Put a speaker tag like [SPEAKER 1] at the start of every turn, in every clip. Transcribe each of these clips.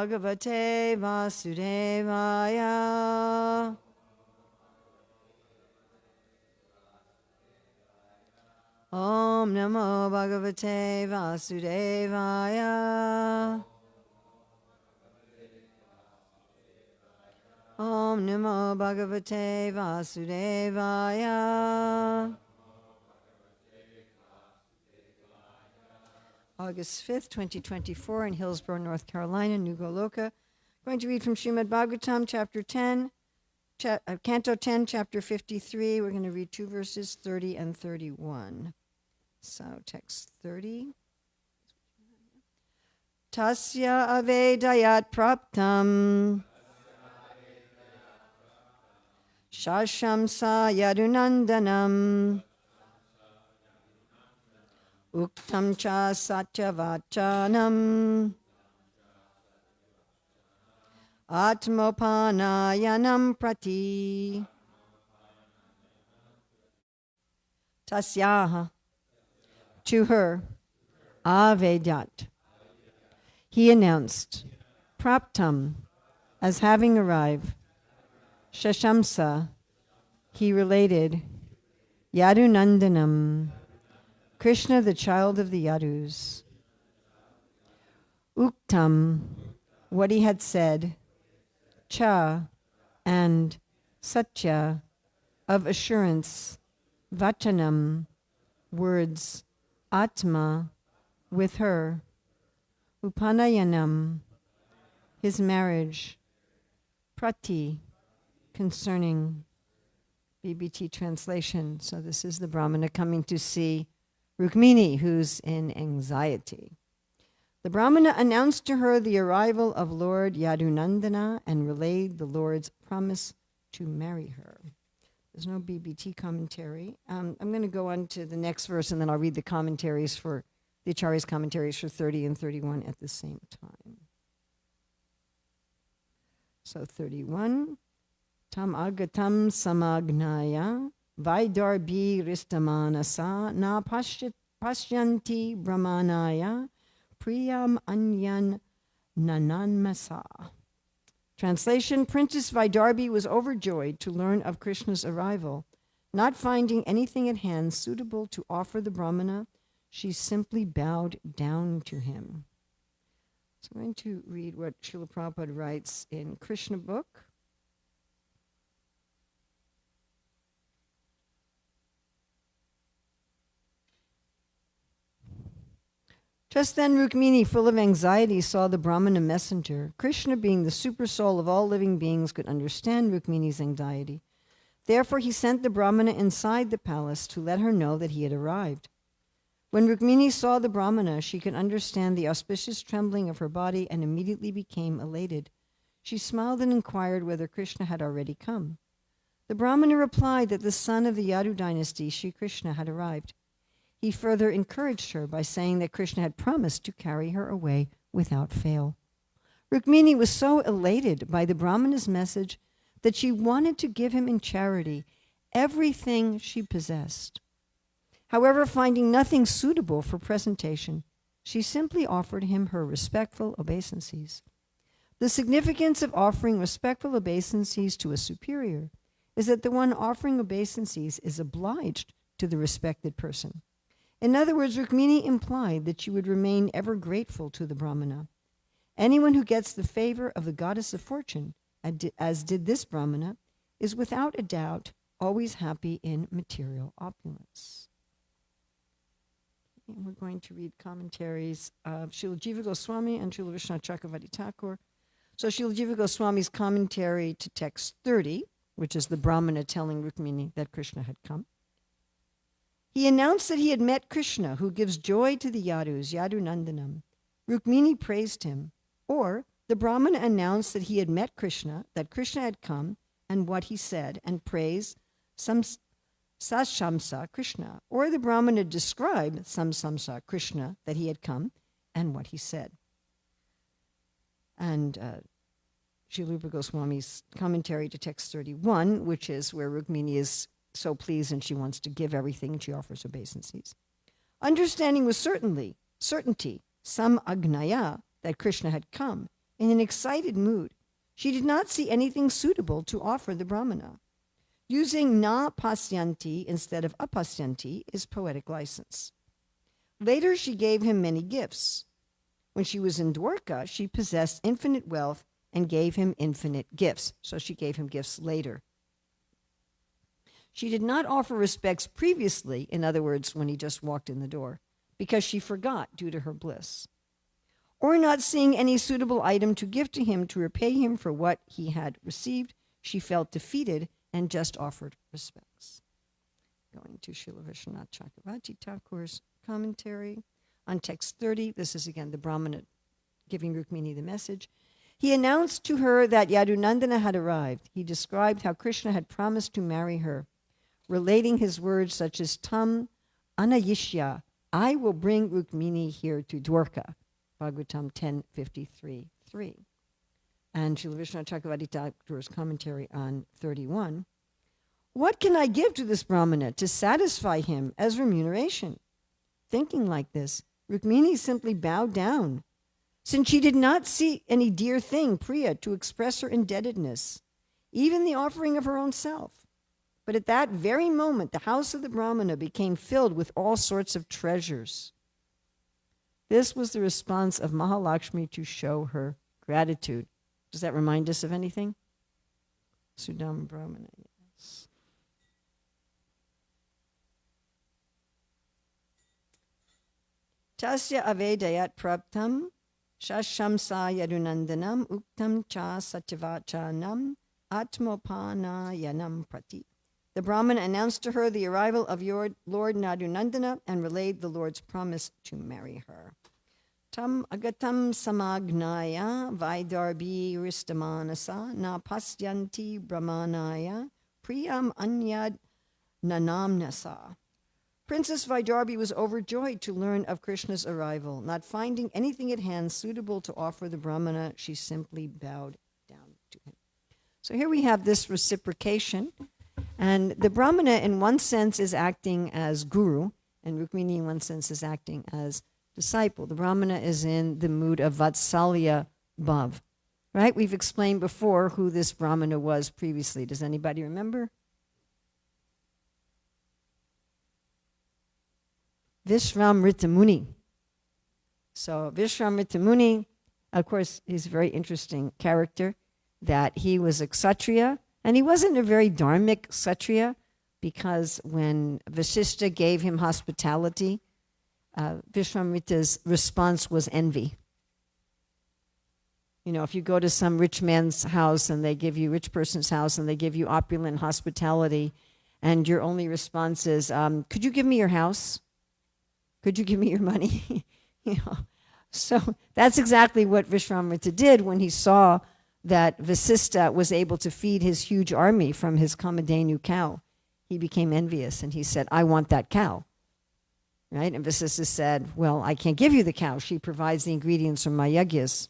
[SPEAKER 1] Bhagavate Vasudevaya. Om Namo Bhagavate Vasudevaya. Om Namo Bhagavate Vasudevaya. August 5th, 2024 in Hillsborough, North Carolina, New Goloka. Going to read from Śrīmad-Bhāgavatam, chapter 10, Canto 10, chapter 53. We're going to read 2 verses 30 and 31. So text 30. Tasya avedayat praptam shashamsa yadunandanam uktam cha satyavachanam atmopanayanam prati. Tasyaha, to her, avedyat, he announced, praptam, as having arrived, shashamsa, he related, yadunandanam, Krishna, the child of the Yadus. Uktam, what he had said, cha, and satya, of assurance, vachanam, words, atma, with her, upanayanam, his marriage, prati, concerning, BBT translation. So this is the Brahmana coming to see Rukmini, who's in anxiety. The Brahmana announced to her the arrival of Lord Yadunandana and relayed the Lord's promise to marry her. There's no BBT commentary. I'm going to go on to the next verse, and then I'll read the commentaries for the Acharya's commentaries for 30 and 31 at the same time. So 31, tam agatam samagnaya Vaidarbi ristamanasa na pashyanti brahmanaya priyam anyan nananmasa. Translation, Princess Vaidarbi was overjoyed to learn of Krishna's arrival. Not finding anything at hand suitable to offer the Brahmana, she simply bowed down to him. So I'm going to read what Srila Prabhupada writes in Krishna book. Just then Rukmini, full of anxiety, saw the Brahmana messenger. Krishna, being the super soul of all living beings, could understand Rukmini's anxiety. Therefore he sent the Brahmana inside the palace to let her know that he had arrived. When Rukmini saw the Brahmana, she could understand the auspicious trembling of her body and immediately became elated. She smiled and inquired whether Krishna had already come. The Brahmana replied that the son of the Yadu dynasty, Sri Krishna, had arrived. He further encouraged her by saying that Krishna had promised to carry her away without fail. Rukmini was so elated by the Brahmana's message that she wanted to give him in charity everything she possessed. However, finding nothing suitable for presentation, she simply offered him her respectful obeisances. The significance of offering respectful obeisances to a superior is that the one offering obeisances is obliged to the respected person. In other words, Rukmini implied that she would remain ever grateful to the Brahmana. Anyone who gets the favor of the goddess of fortune, as did this Brahmana, is without a doubt always happy in material opulence. And we're going to read commentaries of Srila Jiva Goswami and Srila Vishwanath Chakravarti Thakur. So Srila Jiva Goswami's commentary to text 30, which is the Brahmana telling Rukmini that Krishna had come. He announced that he had met Krishna, who gives joy to the Yadus, Yadunandanam. Rukmini praised him. Or the Brahmana announced that he had met Krishna, that Krishna had come, and what he said, and praised Samsamsa Krishna. Or the Brahmana described Samsamsa Krishna, that he had come, and what he said. And Srila Rupa Goswami's commentary to text 31, which is where Rukmini is so pleased and she wants to give everything and she offers obeisances. Understanding with certainty, some agnaya, that Krishna had come, in an excited mood. She did not see anything suitable to offer the Brahmana. Using na pasyanti instead of apasyanti is poetic license. Later, she gave him many gifts. When she was in Dwarka, she possessed infinite wealth and gave him infinite gifts. So she gave him gifts later. She did not offer respects previously, in other words, when he just walked in the door, because she forgot due to her bliss. Or not seeing any suitable item to give to him to repay him for what he had received, she felt defeated and just offered respects. Going to Srila Vishwanath Chakravarti Thakur's commentary on text 30. This is again the Brahmana giving Rukmini the message. He announced to her that Yadunandana had arrived. He described how Krishna had promised to marry her, relating his words such as Tam Anayishya, I will bring Rukmini here to Dwarka. Bhagavatam 10:53-3. And Srila Vishwanath Chakravarti Thakur's commentary on 31. What can I give to this Brahmana to satisfy him as remuneration? Thinking like this, Rukmini simply bowed down, since she did not see any dear thing, Priya, to express her indebtedness, even the offering of her own self. But at that very moment, the house of the Brahmana became filled with all sorts of treasures. This was the response of Mahalakshmi to show her gratitude. Does that remind us of anything? Sudam Brahmana, yes. Tasya avedayat praptam shashamsa yadunandanam uktam cha satyavachanam atmopanayanam prati. The Brahmana announced to her the arrival of your Lord Nadunandana and relayed the Lord's promise to marry her. Tam agatam samagnaya vaidarbi ristamanasa na pasyanti brahmanaya priyam anyad nanamnasa. Princess Vaidarbi was overjoyed to learn of Krishna's arrival. Not finding anything at hand suitable to offer the Brahmana, she simply bowed down to him. So here we have this reciprocation. And the Brahmana, in one sense, is acting as guru, and Rukmini, in one sense, is acting as disciple. The Brahmana is in the mood of Vatsalya Bhav, right? We've explained before who this Brahmana was previously. Does anybody remember? Vishvamrita Muni. So Vishvamrita Muni, of course, he's a very interesting character, that he was a Kshatriya, and he wasn't a very dharmic Kshatriya, because when Vasishtha gave him hospitality, Vishvamrita's response was envy. You know, if you go to some rich man's house and they give you, rich person's house, and they give you opulent hospitality, and your only response is, could you give me your house? Could you give me your money? You know, so that's exactly what Vishvamrita did when he saw that Vasishtha was able to feed his huge army from his Kamadhenu cow. He became envious and he said, I want that cow. Right? And Vasishtha said, well, I can't give you the cow. She provides the ingredients from my yagyas.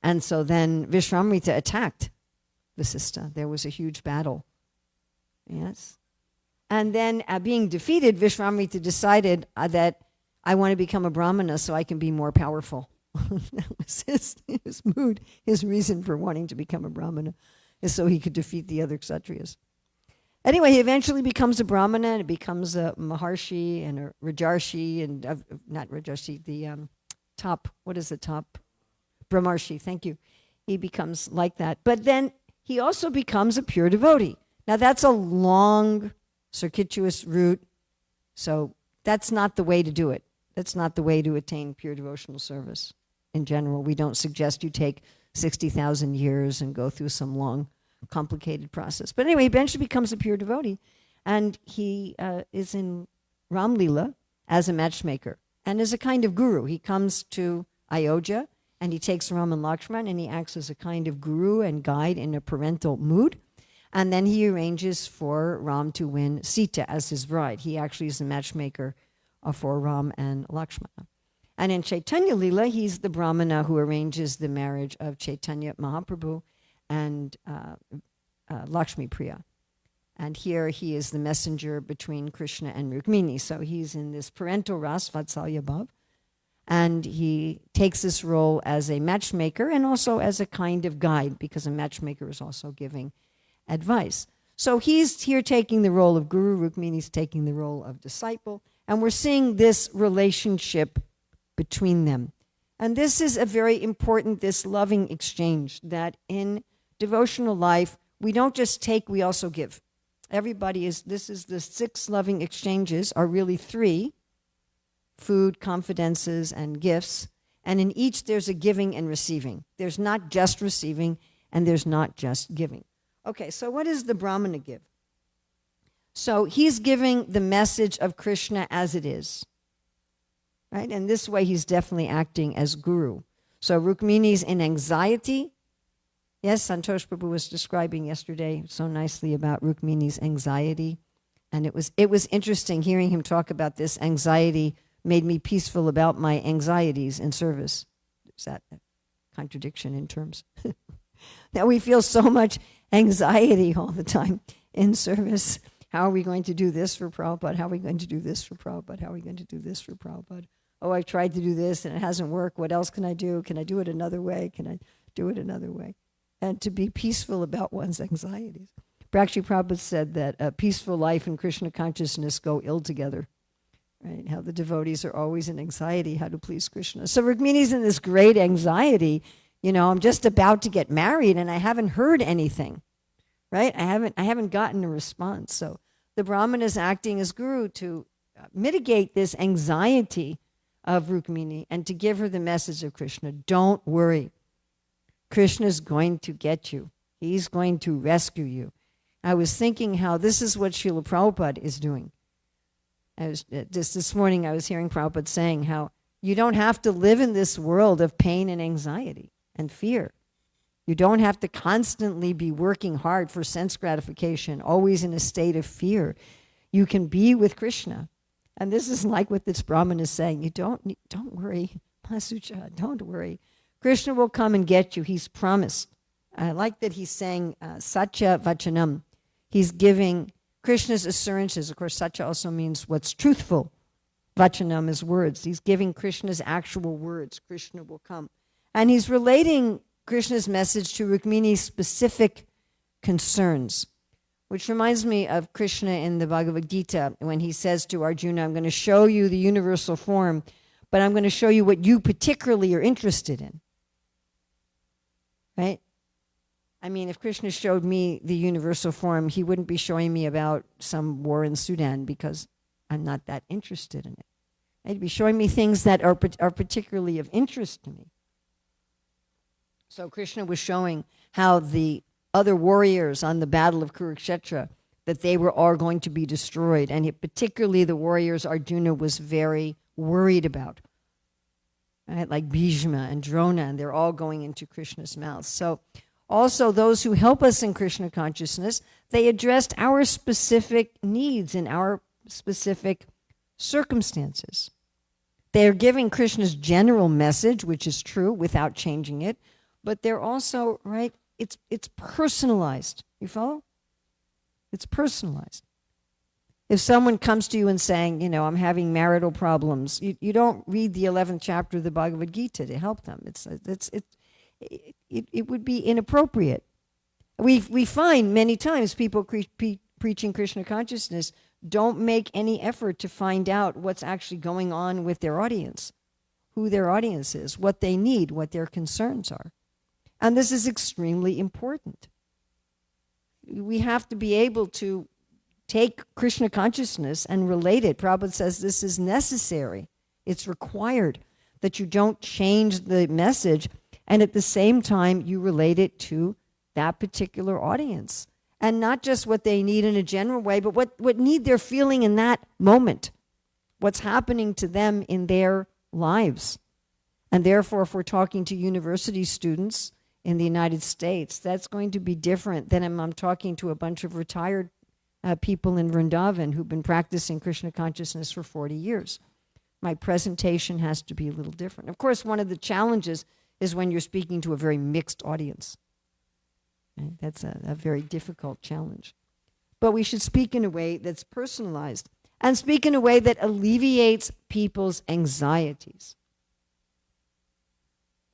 [SPEAKER 1] And so then Vishvamrita attacked Vasishtha. There was a huge battle. Yes. And then being defeated, Vishvamrita decided that I want to become a Brahmana so I can be more powerful. That was his mood, his reason for wanting to become a Brahmana, is so he could defeat the other Kshatriyas. Anyway, he eventually becomes a Brahmana and becomes a Maharshi and a Rajarshi, and not Rajarshi, the top, what is the top? Brahmarshi, thank you. He becomes like that. But then he also becomes a pure devotee. Now that's a long, circuitous route, so that's not the way to do it. That's not the way to attain pure devotional service. In general, we don't suggest you take 60,000 years and go through some long, complicated process. But anyway, he eventually becomes a pure devotee, and he is in Ram Lila as a matchmaker and as a kind of guru. He comes to Ayodhya, and he takes Ram and Lakshman, and he acts as a kind of guru and guide in a parental mood. And then he arranges for Ram to win Sita as his bride. He actually is the matchmaker for Ram and Lakshmana. And in Chaitanya Lila, he's the Brahmana who arranges the marriage of Chaitanya Mahaprabhu and Lakshmi Priya. And here he is the messenger between Krishna and Rukmini. So he's in this parental ras, Vatsalya Bhav. And he takes this role as a matchmaker and also as a kind of guide, because a matchmaker is also giving advice. So he's here taking the role of guru, Rukmini's taking the role of disciple, and we're seeing this relationship between them. And this is a very important, this loving exchange, that in devotional life, we don't just take, we also give. This is the 6 loving exchanges are really 3, food, confidences, and gifts. And in each, there's a giving and receiving. There's not just receiving, and there's not just giving. Okay, so what does the Brahmana give? So he's giving the message of Krishna as it is. Right? And this way, he's definitely acting as guru. So Rukmini's in anxiety. Yes, Santosh Prabhu was describing yesterday so nicely about Rukmini's anxiety. And it was interesting hearing him talk about this. Anxiety made me peaceful about my anxieties in service. Is that a contradiction in terms? That we feel so much anxiety all the time in service. How are we going to do this for Prabhupada? How are we going to do this for Prabhupada? How are we going to do this for Prabhupada? Oh, I tried to do this and it hasn't worked. What else can I do? Can I do it another way? Can I do it another way? And to be peaceful about one's anxieties. Actually, Prabhupada said that a peaceful life and Krishna consciousness go ill together. Right? How the devotees are always in anxiety, how to please Krishna. So Rukmini's in this great anxiety. I'm just about to get married and I haven't heard anything. Right? I haven't gotten a response. So the Brahmana is acting as guru to mitigate this anxiety of Rukmini and to give her the message of Krishna. Don't worry. Krishna is going to get you. He's going to rescue you. I was thinking how this is what Srila Prabhupada is doing. Just this morning I was hearing Prabhupada saying how you don't have to live in this world of pain and anxiety and fear. You don't have to constantly be working hard for sense gratification, always in a state of fear. You can be with Krishna. And this is like what this Brahmin is saying. You don't worry, Masucha, don't worry. Krishna will come and get you. He's promised. I like that he's saying Satya Vachanam. He's giving Krishna's assurances. Of course, Satya also means what's truthful. Vachanam is words. He's giving Krishna's actual words. Krishna will come. And he's relating Krishna's message to Rukmini's specific concerns, which reminds me of Krishna in the Bhagavad Gita when he says to Arjuna, I'm going to show you the universal form, but I'm going to show you what you particularly are interested in. Right? I mean, if Krishna showed me the universal form, he wouldn't be showing me about some war in Sudan because I'm not that interested in it. He'd be showing me things that are particularly of interest to me. So Krishna was showing how the other warriors on the battle of Kurukshetra, that they were all going to be destroyed. And particularly the warriors Arjuna was very worried about. Right? Like Bhishma and Drona, and they're all going into Krishna's mouth. So also those who help us in Krishna consciousness, they addressed our specific needs in our specific circumstances. They're giving Krishna's general message, which is true, without changing it, but they're also, right, it's personalized. You follow? It's personalized. If someone comes to you and saying, I'm having marital problems, you don't read the 11th chapter of the Bhagavad Gita to help them. It would be inappropriate. We find many times people preaching Krishna consciousness don't make any effort to find out what's actually going on with their audience, who their audience is, what they need, what their concerns are. And this is extremely important. We have to be able to take Krishna consciousness and relate it. Prabhupada says this is necessary. It's required that you don't change the message, and at the same time you relate it to that particular audience. And not just what they need in a general way, but what need they're feeling in that moment. What's happening to them in their lives. And therefore, if we're talking to university students in the United States, that's going to be different than if I'm talking to a bunch of retired people in Vrindavan who've been practicing Krishna consciousness for 40 years. My presentation has to be a little different. Of course, one of the challenges is when you're speaking to a very mixed audience. Right? That's a very difficult challenge. But we should speak in a way that's personalized and speak in a way that alleviates people's anxieties.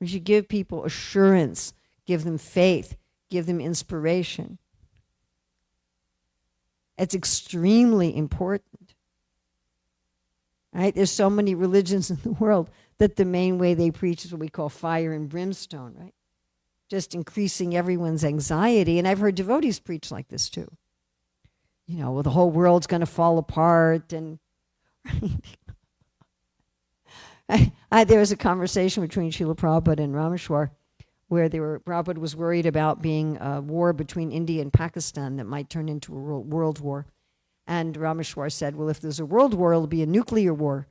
[SPEAKER 1] We should give people assurance, give them faith, give them inspiration. It's extremely important. Right? There's so many religions in the world that the main way they preach is what we call fire and brimstone, right? Just increasing everyone's anxiety. And I've heard devotees preach like this too. You know, well, the whole world's going to fall apart. And there was a conversation between Srila Prabhupada and Rameshwar where Prabhupada was worried about being a war between India and Pakistan that might turn into a world war. And Rameshwar said, well, if there's a world war, it'll be a nuclear war,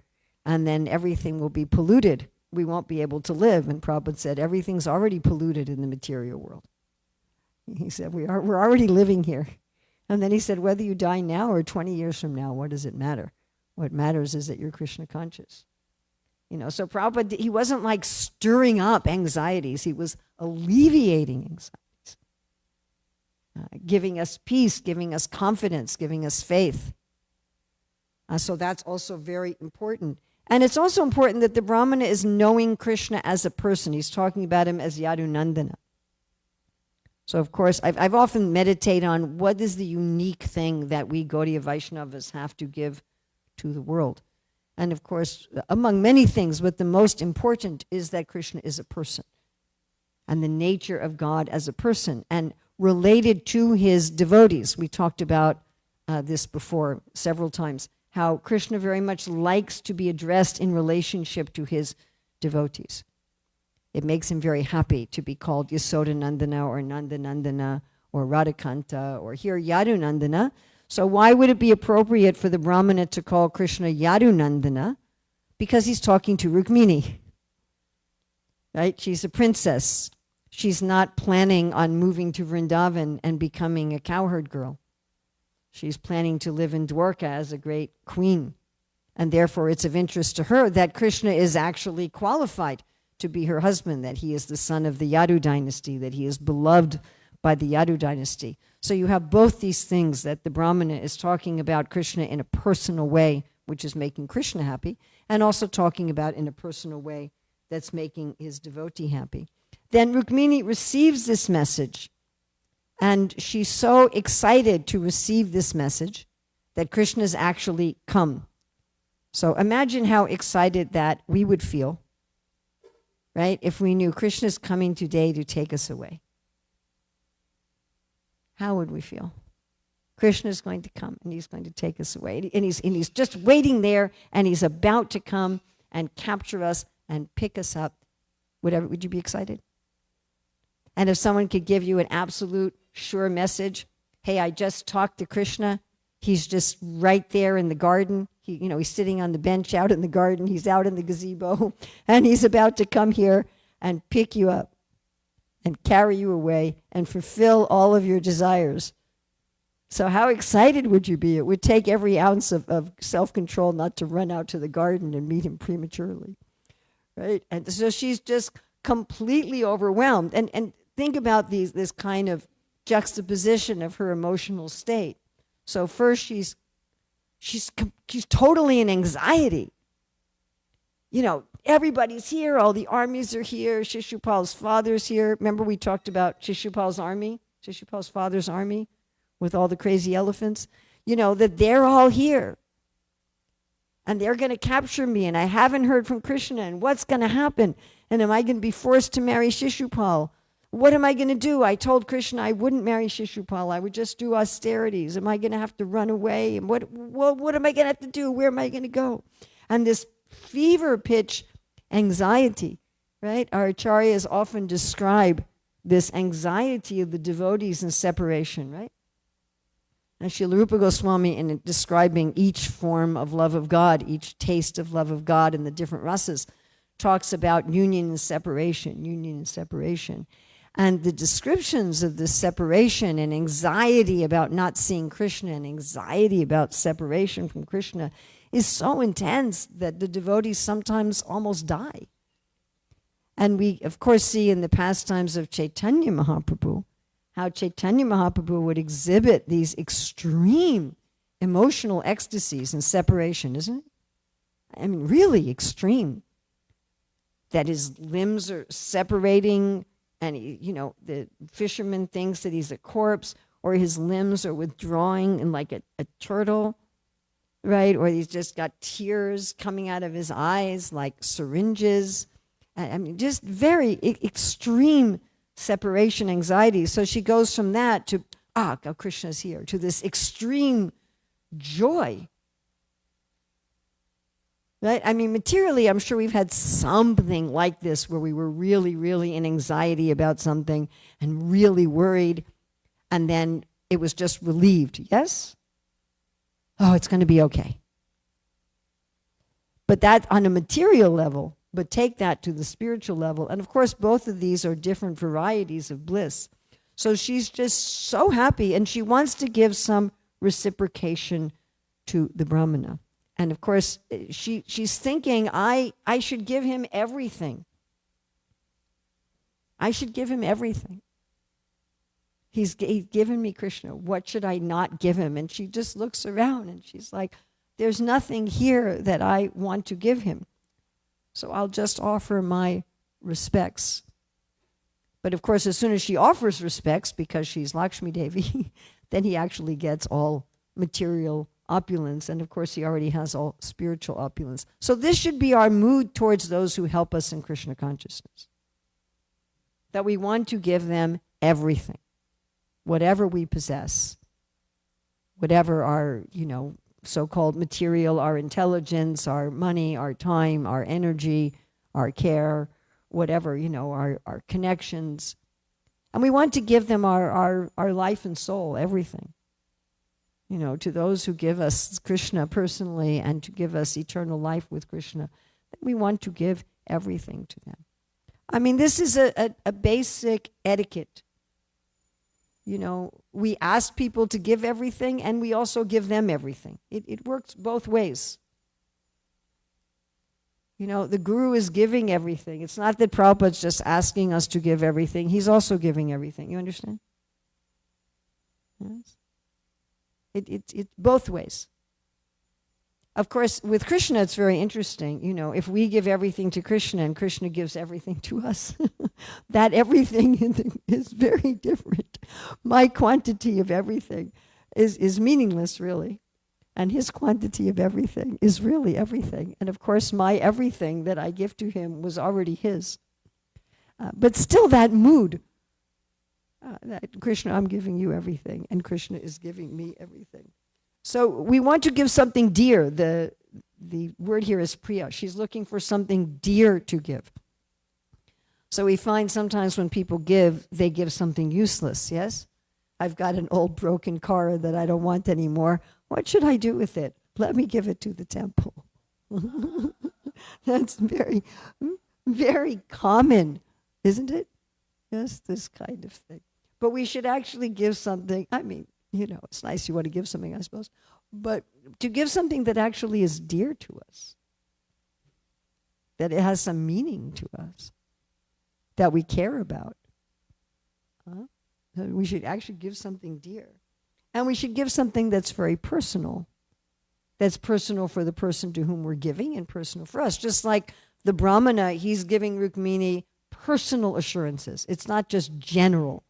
[SPEAKER 1] and then everything will be polluted. We won't be able to live. And Prabhupada said, everything's already polluted in the material world. He said, we're already living here. And then he said, whether you die now or 20 years from now, what does it matter? What matters is that you're Krishna conscious. You know, so Prabhupada, he wasn't like stirring up anxieties. He was alleviating anxieties. Giving us peace, giving us confidence, giving us faith. So that's also very important. And it's also important that the Brahmana is knowing Krishna as a person. He's talking about him as Yadunandana. So of course, I've often meditated on what is the unique thing that we Gaudiya Vaishnavas have to give to the world. And of course, among many things, but the most important is that Krishna is a person. And the nature of God as a person. And related to his devotees. We talked about this before several times, how Krishna very much likes to be addressed in relationship to his devotees. It makes him very happy to be called Yasodanandana or Nandanandana or Radhakanta or here Yadunandana. So why would it be appropriate for the Brahmana to call Krishna Yadunandana? Because he's talking to Rukmini. Right? She's a princess. She's not planning on moving to Vrindavan and becoming a cowherd girl. She's planning to live in Dwarka as a great queen. And therefore it's of interest to her that Krishna is actually qualified to be her husband, that he is the son of the Yadu dynasty, that he is beloved by the Yadu dynasty. So you have both these things, that the Brahmana is talking about Krishna in a personal way, which is making Krishna happy, and also talking about in a personal way that's making his devotee happy. Then Rukmini receives this message, and she's so excited to receive this message that Krishna's actually come. So imagine how excited that we would feel, right, if we knew Krishna's coming today to take us away. How would we feel? Krishna's going to come, and he's going to take us away. And he's just waiting there, and he's about to come and capture us and pick us up. Would you be excited? And if someone could give you an absolute sure message, hey, I just talked to Krishna. He's just right there in the garden. He's sitting on the bench out in the garden. He's out in the gazebo, and he's about to come here and pick you up and carry you away and fulfill all of your desires. So how excited would you be? It would take every ounce of self-control not to run out to the garden and meet him prematurely, right? And so she's just completely overwhelmed. And think about this kind of juxtaposition of her emotional state. So first she's totally in anxiety. Everybody's here, all the armies are here, Shishupal's father's here. Remember we talked about Shishupal's army, Shishupal's father's army with all the crazy elephants? That they're all here. And they're going to capture me, and I haven't heard from Krishna, and what's going to happen? And am I going to be forced to marry Shishupal? What am I going to do? I told Krishna I wouldn't marry Shishupal. I would just do austerities. Am I going to have to run away? And what am I going to have to do? Where am I going to go? And this fever pitch anxiety, right? Our acharyas often describe this anxiety of the devotees in separation, right? And Srila Rupa Goswami, in describing each form of love of God, each taste of love of God in the different rasas, talks about union and separation, union and separation. And the descriptions of this separation and anxiety about not seeing Krishna and anxiety about separation from Krishna is so intense that the devotees sometimes almost die. And we, of course, see in the pastimes of Chaitanya Mahaprabhu how Chaitanya Mahaprabhu would exhibit these extreme emotional ecstasies and separation, isn't it? I mean, really extreme. that his limbs are separating, and the fisherman thinks that he's a corpse, or his limbs are withdrawing in like a turtle, right? Or he's just got tears coming out of his eyes like syringes. I mean, just very extreme separation anxiety. So she goes from that to, Krishna's here, to this extreme joy. Right? I mean, materially, I'm sure we've had something like this where we were really, really in anxiety about something and really worried, and then it was just relieved. Yes? Oh, it's going to be okay. But that on a material level, but take that to the spiritual level. And of course, both of these are different varieties of bliss. So she's just so happy, and she wants to give some reciprocation to the Brahmana. And of course, she's thinking, I should give him everything. I should give him everything. He's given me Krishna. What should I not give him? And she just looks around and she's like, there's nothing here that I want to give him. So I'll just offer my respects. But of course, as soon as she offers respects, because she's Lakshmi Devi, then he actually gets all material opulence. And of course, he already has all spiritual opulence. So this should be our mood towards those who help us in Krishna consciousness. That we want to give them everything. Whatever we possess. Whatever our, so-called material, our intelligence, our money, our time, our energy, our care, whatever, our connections. And we want to give them our life and soul, everything. To those who give us Krishna personally and to give us eternal life with Krishna, we want to give everything to them. I mean, this is a basic etiquette. We ask people to give everything, and we also give them everything. It works both ways. The Guru is giving everything. It's not that Prabhupada's just asking us to give everything. He's also giving everything. You understand? Yes. It's both ways. Of course, with Krishna, it's very interesting. If we give everything to Krishna and Krishna gives everything to us, that everything is very different. My quantity of everything is meaningless, really. And his quantity of everything is really everything. And of course, my everything that I give to him was already his. But still that mood, that Krishna, I'm giving you everything, and Krishna is giving me everything. So we want to give something dear. The word here is priya. She's looking for something dear to give. So we find sometimes when people give, they give something useless, yes? I've got an old broken car that I don't want anymore. What should I do with it? Let me give it to the temple. That's very, very common, isn't it? Yes, this kind of thing. But we should actually give something. I mean, it's nice you want to give something, I suppose. But to give something that actually is dear to us. That it has some meaning to us. That we care about. We should actually give something dear. And we should give something that's very personal. That's personal for the person to whom we're giving and personal for us. Just like the Brahmana, he's giving Rukmini personal assurances. It's not just general.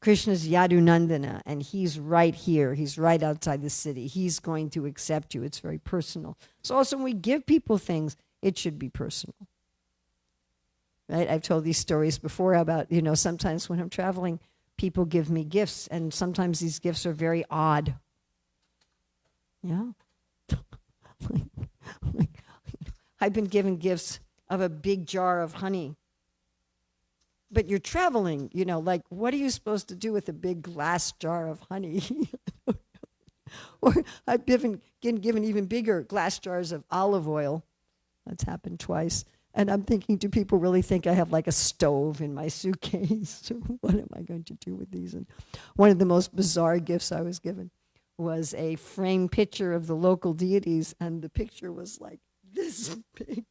[SPEAKER 1] Krishna's Yadunandana, and he's right here. He's right outside the city. He's going to accept you. It's very personal. So also when we give people things, it should be personal. Right? I've told these stories before about, sometimes when I'm traveling, people give me gifts, and sometimes these gifts are very odd. Yeah. I've been given gifts of a big jar of honey. But you're traveling, what are you supposed to do with a big glass jar of honey? Or I've been given even bigger glass jars of olive oil. That's happened twice. And I'm thinking, do people really think I have like a stove in my suitcase? So what am I going to do with these? And one of the most bizarre gifts I was given was a framed picture of the local deities, and the picture was like this big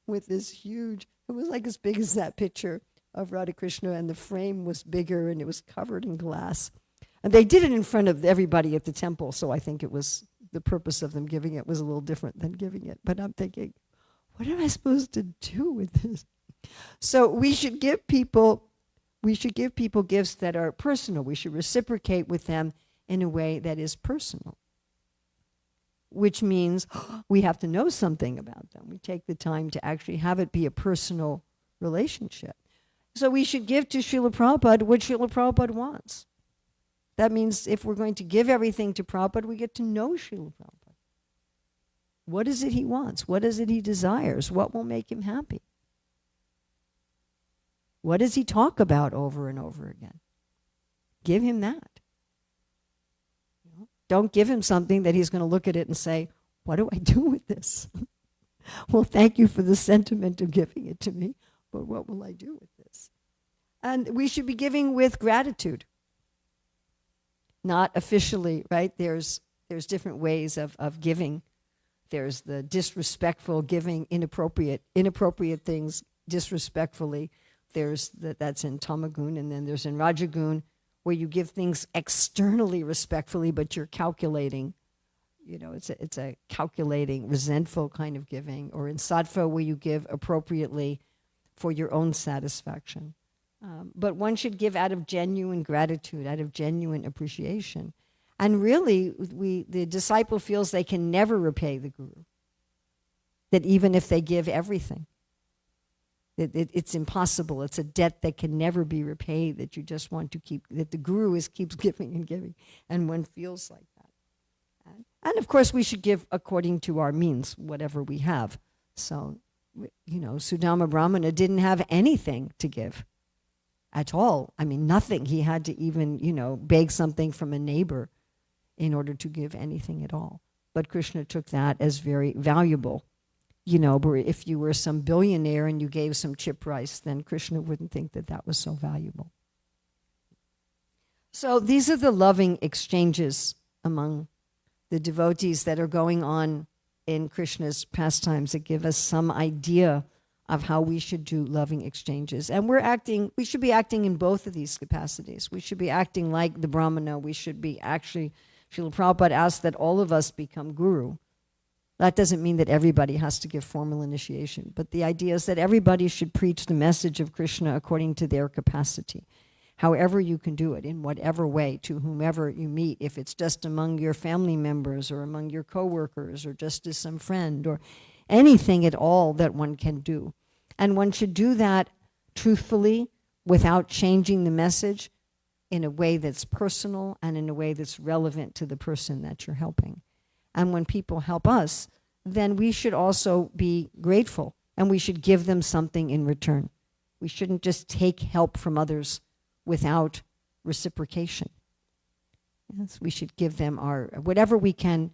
[SPEAKER 1] with this huge, it was like as big as that picture of Radha Krishna, and the frame was bigger and it was covered in glass. And they did it in front of everybody at the temple, so I think it was the purpose of them giving it was a little different than giving it. But I'm thinking, what am I supposed to do with this? So we should give people gifts that are personal. We should reciprocate with them in a way that is personal, which means we have to know something about them. We take the time to actually have it be a personal relationship. So we should give to Srila Prabhupada what Srila Prabhupada wants. That means if we're going to give everything to Prabhupada, we get to know Srila Prabhupada. What is it he wants? What is it he desires? What will make him happy? What does he talk about over and over again? Give him that. Don't give him something that he's going to look at it and say, what do I do with this? Well, thank you for the sentiment of giving it to me, but what will I do with this? And we should be giving with gratitude. Not officially, right? There's different ways of giving. There's the disrespectful giving, inappropriate things disrespectfully. That's in Tamagun, and then there's in Rajagun, where you give things externally respectfully, but you're calculating. It's a calculating, resentful kind of giving. Or in Sattva, where you give appropriately for your own satisfaction. But one should give out of genuine gratitude, out of genuine appreciation. And really, the disciple feels they can never repay the guru. That even if they give everything, it's impossible. It's a debt that can never be repaid, that you just want to keep, that the guru keeps giving and giving, and one feels like that. And of course, we should give according to our means, whatever we have. So, Sudama Brahmana didn't have anything to give at all. I mean, nothing. He had to even, beg something from a neighbor in order to give anything at all. But Krishna took that as very valuable. If you were some billionaire and you gave some chip rice, then Krishna wouldn't think that that was so valuable. So these are the loving exchanges among the devotees that are going on in Krishna's pastimes that give us some idea of how we should do loving exchanges. And we should be acting in both of these capacities. We should be acting like the Brahmana. We should be actually, Srila Prabhupada asked that all of us become guru. That doesn't mean that everybody has to give formal initiation, but the idea is that everybody should preach the message of Krishna according to their capacity. However you can do it, in whatever way, to whomever you meet, if it's just among your family members or among your coworkers or just as some friend or anything at all that one can do. And one should do that truthfully without changing the message in a way that's personal and in a way that's relevant to the person that you're helping. And when people help us, then we should also be grateful and we should give them something in return. We shouldn't just take help from others without reciprocation. Yes, we should give them whatever we can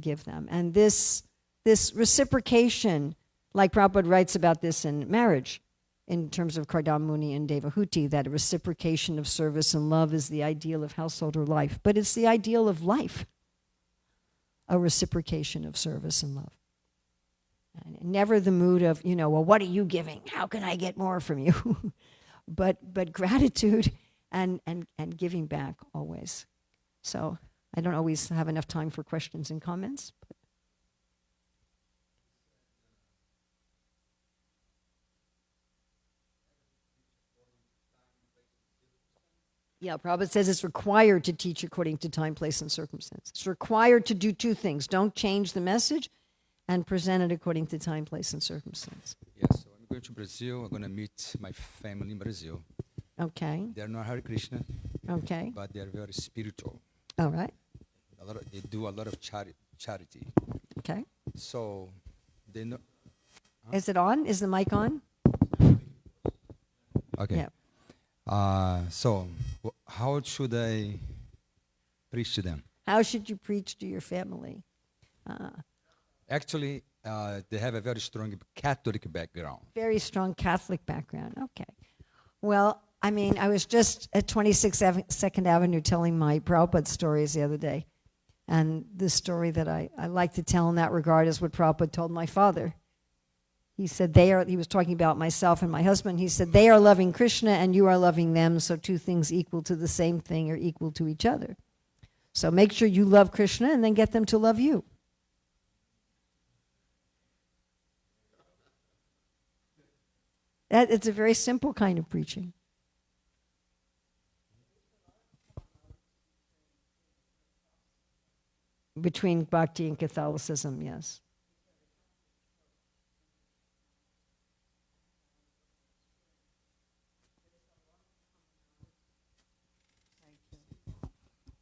[SPEAKER 1] give them. And this reciprocation, like Prabhupada writes about this in marriage, in terms of Kardamuni and Devahuti, that a reciprocation of service and love is the ideal of householder life. But it's the ideal of life, a reciprocation of service and love. And never the mood of, well, what are you giving? How can I get more from you? but gratitude and giving back always. So I don't always have enough time for questions and comments. But yeah, Prabhupada says it's required to teach according to time, place, and circumstance. It's required to do two things. Don't change the message and present it according to time, place, and circumstance.
[SPEAKER 2] Yes, so I'm going to Brazil. I'm going to meet my family in Brazil.
[SPEAKER 1] Okay.
[SPEAKER 2] They're not Hare Krishna.
[SPEAKER 1] Okay.
[SPEAKER 2] But they're very spiritual.
[SPEAKER 1] All right.
[SPEAKER 2] They do a lot of charity.
[SPEAKER 1] Okay.
[SPEAKER 2] So they know.
[SPEAKER 1] Is it on? Is the mic on?
[SPEAKER 2] Okay.
[SPEAKER 1] Yeah.
[SPEAKER 2] So how should I preach to them?
[SPEAKER 1] How should you preach to your family?
[SPEAKER 2] Actually, they have a very strong Catholic background.
[SPEAKER 1] Very strong Catholic background. Okay. Well, I mean, I was just at 26 Second Avenue telling my Prabhupada stories the other day. And the story that I like to tell in that regard is what Prabhupada told my father. He said he was talking about myself and my husband. He said, they are loving Krishna and you are loving them, so two things equal to the same thing are equal to each other. So make sure you love Krishna and then get them to love you. It's a very simple kind of preaching. Between Bhakti and Catholicism, yes.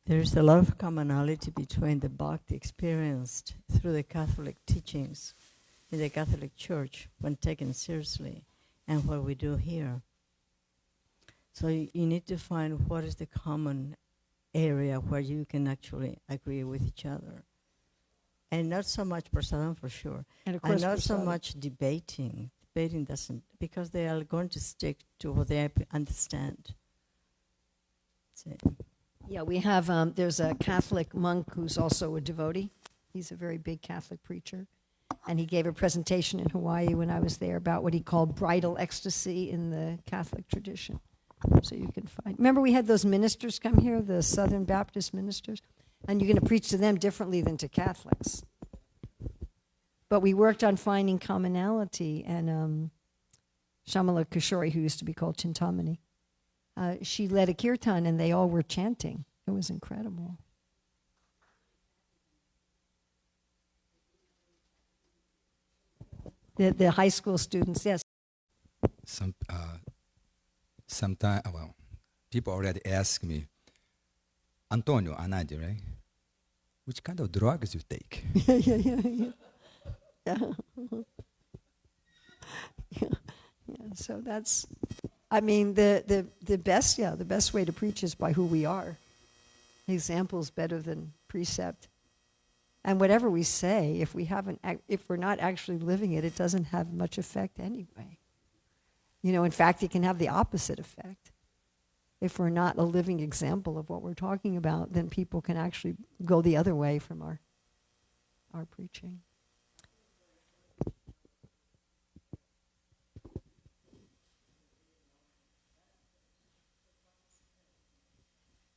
[SPEAKER 3] There's a lot of commonality between the bhakti experienced through the Catholic teachings in the Catholic Church when taken seriously and what we do here. So you need to find what is the common area where you can actually agree with each other. And not so much prasadam for sure.
[SPEAKER 1] And of course,
[SPEAKER 3] not so
[SPEAKER 1] prasadam.
[SPEAKER 3] much debating. Debating doesn't, because they are going to stick to what they understand. So,
[SPEAKER 1] Yeah, we have, there's a Catholic monk who's also a devotee. He's a very big Catholic preacher. And he gave a presentation in Hawaii when I was there about what he called bridal ecstasy in the Catholic tradition. So you can find. Remember we had those ministers come here, the Southern Baptist ministers? And you're going to preach to them differently than to Catholics. But we worked on finding commonality. And Shamala Kishori, who used to be called Chintamani, she led a kirtan and they all were chanting. It was incredible. The high school students, yes.
[SPEAKER 2] Sometimes, well, people already ask me, Antonio, Anandi, right? Which kind of drugs you take?
[SPEAKER 1] Yeah. So that's, I mean, the best way to preach is by who we are. Example's better than precept. And whatever we say, if we're not actually living it, it doesn't have much effect anyway. In fact, it can have the opposite effect. If we're not a living example of what we're talking about, then people can actually go the other way from our preaching.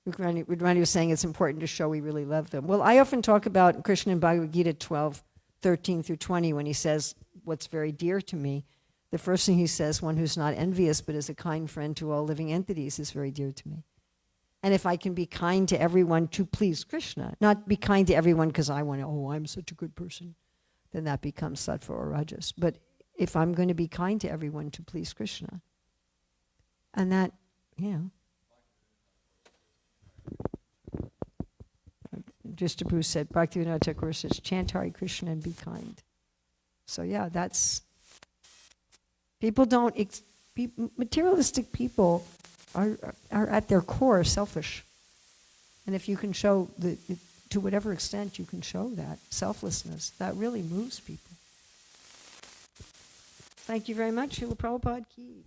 [SPEAKER 1] Rukrani was saying it's important to show we really love them. Well, I often talk about Krishna in Bhagavad Gita 12:13-20, when he says what's very dear to me. The first thing he says, one who's not envious but is a kind friend to all living entities, is very dear to me. And if I can be kind to everyone to please Krishna, not be kind to everyone because I want to, I'm such a good person, then that becomes sattva or rajas. But if I'm going to be kind to everyone to please Krishna, and that, just Prabhu said, Bhaktivinoda Thakur says, chant Hare Krishna and be kind. So that's, people don't, materialistic people are at their core selfish. And if you can show, to whatever extent you can show that selflessness, that really moves people. Thank you very much. Srila Prabhupada Ki.